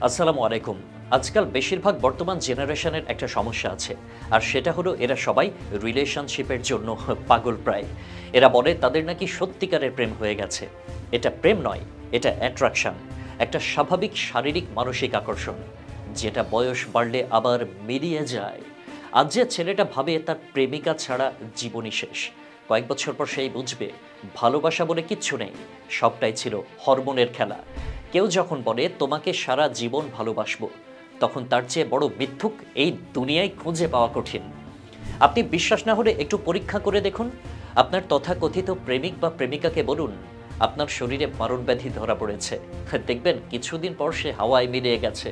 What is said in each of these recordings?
আসসালামু আলাইকুম। আজকাল বেশিরভাগ বর্তমান জেনারেশনের একটা সমস্যা আছে, আর সেটা হলো এরা সবাই রিলেশনশিপের জন্য পাগল প্রায়। এরা বলে তাদের নাকি সত্যিকারের প্রেম হয়ে গেছে। এটা প্রেম নয়, এটা অ্যাট্রাকশন, একটা স্বাভাবিক শারীরিক মানসিক আকর্ষণ, যেটা বয়স বাড়লে আবার মিলিয়ে যায়। আজ যে ছেলেটা ভাবে তার প্রেমিকা ছাড়া জীবনই শেষ, কয়েক বছর পর সেই বুঝবে ভালোবাসা বলে কিচ্ছু নেই, সবটাই ছিল হরমোনের খেলা। কেউ যখন বলে তোমাকে সারা জীবন ভালোবাসবো, তখন তার চেয়ে বড় মিথ্যুক এই দুনিয়ায় খুঁজে পাওয়া কঠিন। আপনি বিশ্বাস না হলে একটু পরীক্ষা করে দেখুন। আপনার তথাকথিত প্রেমিক বা প্রেমিকাকে বলুন আপনার শরীরে মারণব্যাধি ধরা পড়েছে, দেখবেন কিছুদিন পর সে হাওয়ায় মিলিয়ে গেছে।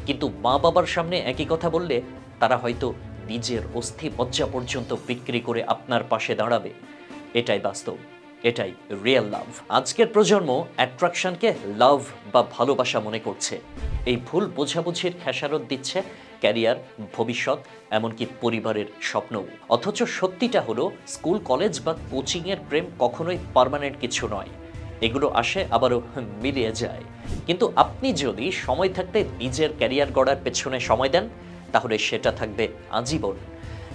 কিন্তু মা বাবার সামনে একই কথা বললে তারা হয়তো নিজের অস্থি মজ্জা পর্যন্ত বিক্রি করে আপনার পাশে দাঁড়াবে। এটাই বাস্তব, এটাই রিয়েল লাভ। আজকের প্রজন্ম অ্যাট্রাকশনকে লাভ বা ভালোবাসা মনে করছে। এই ভুল বোঝাবুঝির খেসারত দিচ্ছে ক্যারিয়ার, ভবিষ্যৎ, এমনকি পরিবারের স্বপ্নও। অথচ সত্যিটা হলো স্কুল, কলেজ বা কোচিংয়ের প্রেম কখনোই পার্মানেন্ট কিছু নয়। এগুলো আসে আবারও মিলিয়ে যায়। কিন্তু আপনি যদি সময় থাকতে নিজের ক্যারিয়ার গড়ার পেছনে সময় দেন, তাহলে সেটা থাকবে আজীবন।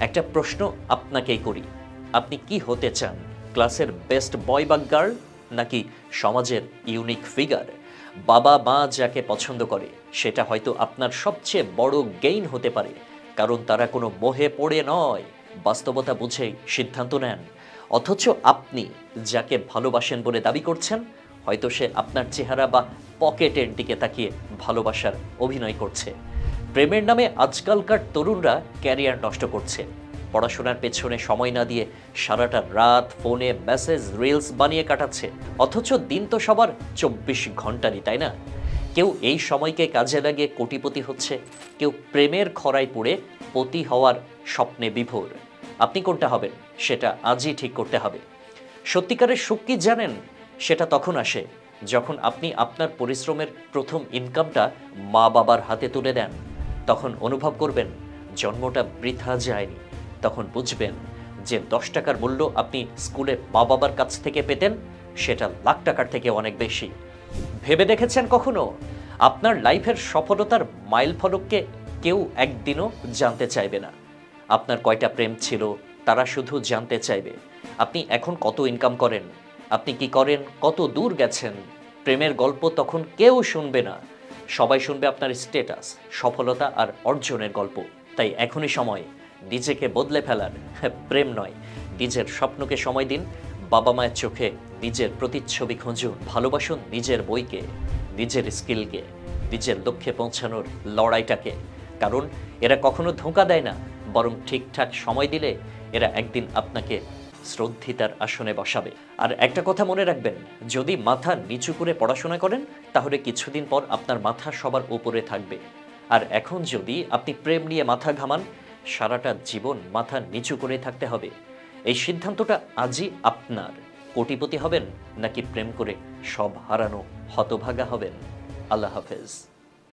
একটা প্রশ্ন আপনাকেই করি, আপনি কি হতে চান? ক্লাসের বেস্ট বয় বা গার্ল, নাকি সমাজের ইউনিক ফিগার? বাবা মা যাকে পছন্দ করে সেটা হয়তো আপনার সবচেয়ে বড় গেইন হতে পারে, কারণ তারা কোনো মোহে পড়ে নয়, বাস্তবতা বুঝেই সিদ্ধান্ত নেন। অথচ আপনি যাকে ভালোবাসেন বলে দাবি করছেন, হয়তো সে আপনার চেহারা বা পকেটের দিকে তাকিয়ে ভালোবাসার অভিনয় করছে। প্রেমের নামে আজকালকার তরুণরা ক্যারিয়ার নষ্ট করছে, পড়াশোনার পেছনে সময় না দিয়ে সারাটা রাত ফোনে মেসেজ, রিলস বানিয়ে কাটাচ্ছে। অথচ দিন তো সবার 24 ঘন্টারই, তাই না? কেউ এই সময়কে কাজে লাগিয়ে কোটিপতি হচ্ছে, কেউ প্রেমের খরায় পড়ে পতি হওয়ার স্বপ্নে বিভোর। আপনি কোনটা হবেন সেটা আজই ঠিক করতে হবে। সত্যিকারের সুখ কি জানেন? সেটা তখন আসে যখন আপনি আপনার পরিশ্রমের প্রথম ইনকামটা মা বাবার হাতে তুলে দেন। তখন অনুভব করবেন জন্মটা বৃথা যায়নি। তখন বুঝবেন যে 10 টাকার মূল্য আপনি স্কুলে মা বাবার কাছ থেকে পেতেন, সেটা লাখ টাকার থেকে অনেক বেশি। ভেবে দেখেছেন কখনো আপনার লাইফের সফলতার মাইল ফলককে কেউ একদিনও জানতে চাইবে না। আপনার কয়টা প্রেম ছিল তারা শুধু জানতে চাইবে আপনি এখন কত ইনকাম করেন, আপনি কি করেন, কত দূর গেছেন। প্রেমের গল্প তখন কেউ শুনবে না, সবাই শুনবে আপনার স্ট্যাটাস, সফলতা আর অর্জনের গল্প। তাই এখনই সময় নিজেকে বদলে ফেলার। প্রেম নয়, নিজের স্বপ্নকে সময় দিন। বাবা মায়ের চোখে নিজের প্রতিচ্ছবি খুঁজুন। ভালোবাসুন নিজের বইকে, নিজের স্কিলকে, নিজের লক্ষ্যে পৌঁছানোর লড়াইটাকে। কারণ এরা কখনো ধোঁকা দেয় না, বরং ঠিকঠাক সময় দিলে এরা একদিন আপনাকে শ্রদ্ধিতার আসনে বসাবে। আর একটা কথা মনে রাখবেন, যদি মাথা নিচু করে পড়াশোনা করেন, তাহলে কিছুদিন পর আপনার মাথা সবার উপরে থাকবে। আর এখন যদি আপনি প্রেম নিয়ে মাথা ঘামান, সারাটা জীবন মাথা নিচু করে থাকতে হবে। এই সিদ্ধান্তটা আজই আপনার। কোটিপতি হবেন নাকি প্রেম করে সব হারানো হতভাগা হবেন? আল্লাহ হাফেজ।